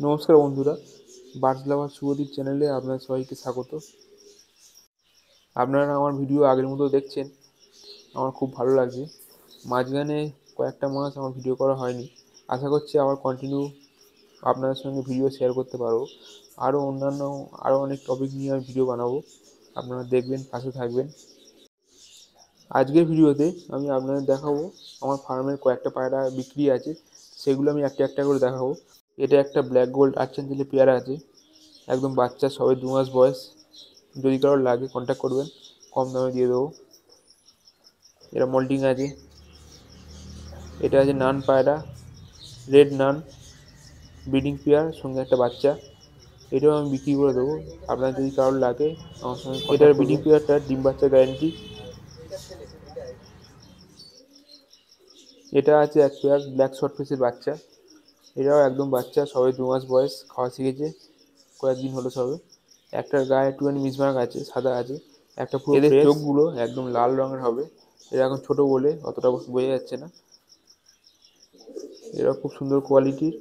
নমস্কার বন্ধুরা, বার্ডস লাভার শুভদীপ চ্যানেলে আপনাদের সবাইকে স্বাগত। আপনারা আমার ভিডিও আগের মতো দেখছেন, আমার খুব ভালো লাগছে। মাঝখানে কয়েকটা মাস আমার ভিডিও করা হয়নি, আশা করছি আবার কন্টিনিউ আপনাদের সঙ্গে ভিডিও শেয়ার করতে পারবো। আরও অনেক টপিক নিয়ে আমি ভিডিও বানাবো, আপনারা দেখবেন, পাশে থাকবেন। আজকের ভিডিওতে আমি আপনাদের দেখাবো আমার ফার্মের কয়েকটা পায়রা বিক্রি আছে, সেগুলো আমি একটা একটা করে দেখাবো। এটা একটা ব্ল্যাক গোল্ড আর্জেন্টিনা পেয়ারা আছে, একদম বাচ্চা, সবে 2 মাস বয়স। যদি কারোর লাগে কন্ট্যাক্ট করবেন, কম দামে দিয়ে দেবো। এটা মোল্টিং আছে। এটা আছে নান পায়রা, রেড নান, ব্রিডিং পেয়ার, সঙ্গে একটা বাচ্চা। এটাও আমি বিক্রি করে দেবো, আপনার যদি কারোর লাগে আমার সঙ্গে। এটার ব্রিডিং পেয়ারটা ডিম বাচ্চা গ্যারেন্টি। এটা আছে এক পেয়ার ব্ল্যাক শর্ট ফেসের বাচ্চা, এটাও একদম বাচ্চা, সবে 2 মাস বয়স, খাওয়া শিখেছে, কয়েকদিন হলো সবে। একটার গায়ে একটুখানি মিসমার্ক আছে, সাদা আছে। একটা পুরো এদের চোখগুলো একদম লাল রঙের হবে। এরা এখন ছোটো বলে অতটা বোঝা যাচ্ছে না। এরা খুব সুন্দর কোয়ালিটির।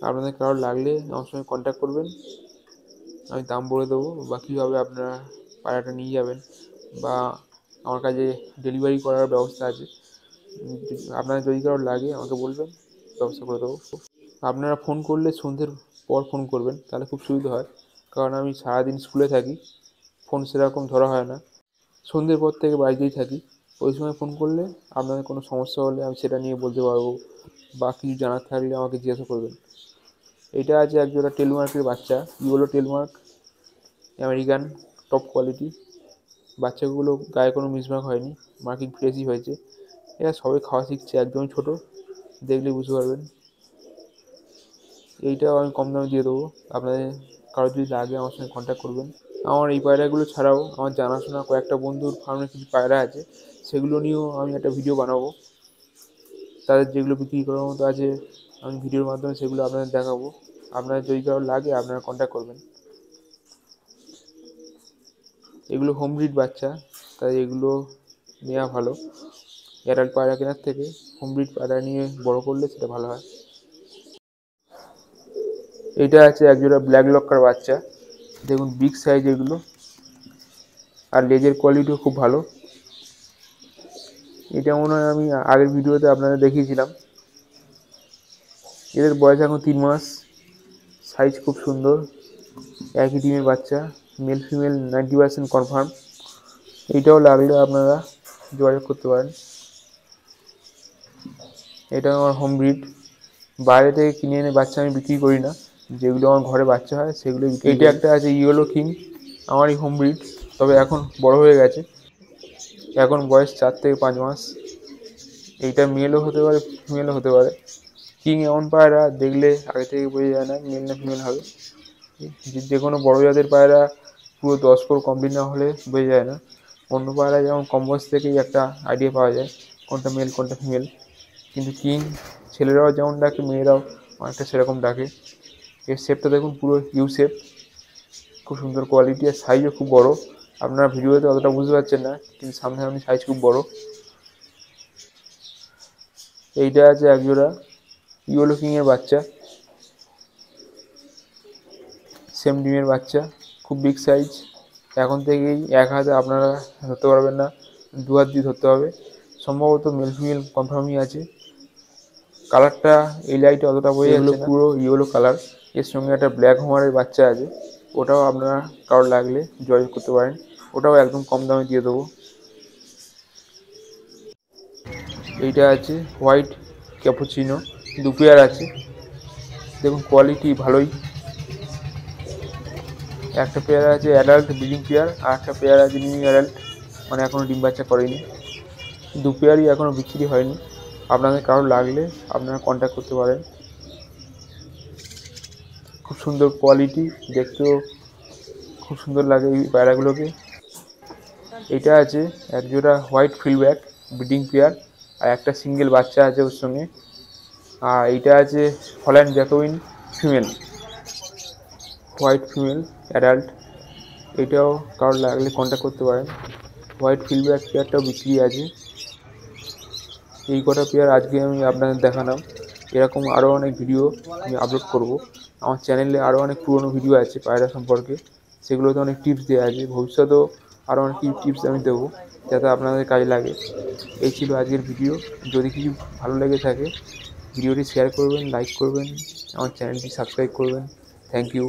আপনাদের কারোর লাগলে আমার সঙ্গে কন্ট্যাক্ট করবেন, আমি দাম বলে দেবো। বা কীভাবে আপনারা পায়রাটা নিয়ে যাবেন, বা আমার কাছে ডেলিভারি করার ব্যবস্থা আছে। আপনাদের যদি কারোর লাগে আমাকে বলবেন, ব্যবস্থা করে দেবো। আপনারা ফোন করলে সন্ধ্যের পর ফোন করবেন, তাহলে খুব সুবিধা হয়, কারণ আমি সারাদিন স্কুলে থাকি, ফোন সেরকম ধরা হয় না। সন্ধ্যের পর থেকে বাড়িতেই থাকি, ওই সময় ফোন করলে আপনাদের কোনো সমস্যা হলে আমি সেটা নিয়ে বলতে পারবো, বা কিছু জানার থাকলে আমাকে জিজ্ঞাসা করবেন। এটা আছে একজোড়া টেলমার্কের বাচ্চা, ইয়েলো টেলমার্ক, আমেরিকান, টপ কোয়ালিটি। বাচ্চাগুলো গায়ে কোনো মিসমার্ক হয়নি, মার্কিং ফ্রেশই হয়েছে। এরা সবাই খাওয়া শিখছে, একদমই ছোটো, দেখলে বুঝতে পারবেন। এইটাও আমি কম দামে দিয়ে দেবো, আপনাদের কারোর যদি লাগে আমার সঙ্গে কন্ট্যাক্ট করবেন। আমার এই পায়রাগুলো ছাড়াও আমার জানাশোনা কয়েকটা বন্ধুর ফার্মে কিছু পায়রা আছে, সেগুলো নিয়েও আমি একটা ভিডিও বানাবো। তাদের যেগুলো বিক্রি করার মতো আছে, আমি ভিডিওর মাধ্যমে সেগুলো আপনাদের দেখাবো। আপনাদের যদি কারোর লাগে আপনারা কন্ট্যাক্ট করবেন। এগুলো হোম ব্রিড বাচ্চা, তাই এগুলো নেওয়া ভালো। অ্যাডাল্ট পায়রা কেনার থেকে হোম ব্রিড পায়রা নিয়ে বড় করলে সেটা ভালো হয়। এটা আছে একজোড়া ব্ল্যাক লক্কার বাচ্চা, দেখুন বিগ সাইজ এগুলো, আর লেজের কোয়ালিটিও খুব ভালো। এটা মনে হয় আমি আগের ভিডিওতে আপনাদের দেখিয়েছিলাম। এদের বয়স এখন 3 মাস, সাইজ খুব সুন্দর, একই ডিমের বাচ্চা, মেল ফিমেল 90% কনফার্ম। এইটাও লাগলে আপনারা যোগাযোগ করতে পারেন। এটা আমার হোম ব্রিড, বাইরে থেকে কিনে এনে বাচ্চা আমি বিক্রি করি না, যেগুলো আমার ঘরে বাচ্চা হয় সেগুলো বিক্রি। এইটা একটা আছে ইয়েলো কিং, আমারই হোম ব্রিড, তবে এখন বড় হয়ে গেছে, এখন বয়স 4 থেকে 5 মাস। এইটা মেলও হতে পারে, ফিমেলও হতে পারে। কিং এমন পায়রা দেখলে আগে থেকে বোঝা যায় না মেল না ফিমেল হবে। যে কোনো বড়ো জাতের পায়রা পুরো 10 কোর কমপ্লিট না হলে বোঝা যায় না। অন্য পায়রা যেমন কম বয়স থেকেই একটা আইডিয়া পাওয়া যায় কোনটা মেল কোনটা ফিমেল, কিন্তু কিং ছেলেরাও যেমন ডাকে, মেয়েরাও অনেকটা সেরকম ডাকে। এর শেপটা দেখুন, পুরো ইউ শেপ, খুব সুন্দর কোয়ালিটি, আর সাইজও খুব বড়। আপনারা ভিডিওতে অতটা বুঝতে পারছেন না, কিন্তু সামনাসামনি সাইজ খুব বড়। এইটা আছে একজোড়া ইয়েলো কিংয়ের বাচ্চা, সেম ডিমের বাচ্চা, খুব বিগ সাইজ। এখন থেকেই এক হাতে আপনারা ধরতে পারবেন না, 2 হাত দিয়ে ধরতে হবে। সম্ভবত মেল ফিমেল কনফার্মই আছে। কালারটা এই লাইটে অতটা বোঝা যাচ্ছে না, পুরো ইয়েলো কালার। এর সঙ্গে একটা ব্ল্যাক হোমারের বাচ্চা আছে, ওটাও আপনারা কারোর লাগলে যোগাযোগ করতে পারেন, ওটাও একদম কম দামে দিয়ে দেবো। এইটা আছে হোয়াইট ক্যাপুচিনো, 2 পেয়ার আছে, দেখুন কোয়ালিটি ভালোই। একটা পেয়ার আছে অ্যাডাল্ট ব্রিডিং পেয়ার, আর একটা পেয়ার আছে নিউ অ্যাডাল্ট, মানে এখনও ডিম বাচ্চা করেনি। 2 পেয়ারই এখনও বিক্রি হয়নি, আপনাদের কারোর লাগলে আপনারা কন্ট্যাক্ট করতে পারেন। খুব সুন্দর কোয়ালিটি, দেখতেও খুব সুন্দর লাগে এই পায়রাগুলোকে। এটা আছে একজোড়া হোয়াইট ফিল্ডব্যাক ব্রিডিং পেয়ার, আর একটা সিঙ্গেল বাচ্চা আছে ওর সঙ্গে। আর এইটা আছে Holland Jacobin female, white female adult. এটাও কারোর লাগলে কন্ট্যাক্ট করতে পারেন। হোয়াইট ফিল্ডব্যাক পেয়ারটাও বিক্রি আছে। এই কটা পেয়ার আজকে আমি আপনাদের দেখালাম। এরকম আরও অনেক ভিডিও আমি আপলোড করব। আমার চ্যানেলে আরও অনেক পুরনো ভিডিও আছে পায়রা সম্পর্কে, সেগুলোতে অনেক টিপস দেওয়া আছে। ভবিষ্যতেও আরও অনেক টিপস আমি দেবো যাতে আপনাদের কাজে লাগে। এই ছিল আজকের ভিডিও। যদি কিছু ভালো লেগে থাকে ভিডিওটি শেয়ার করবেন, লাইক করবেন, আমার চ্যানেলটি সাবস্ক্রাইব করবেন। Thank you.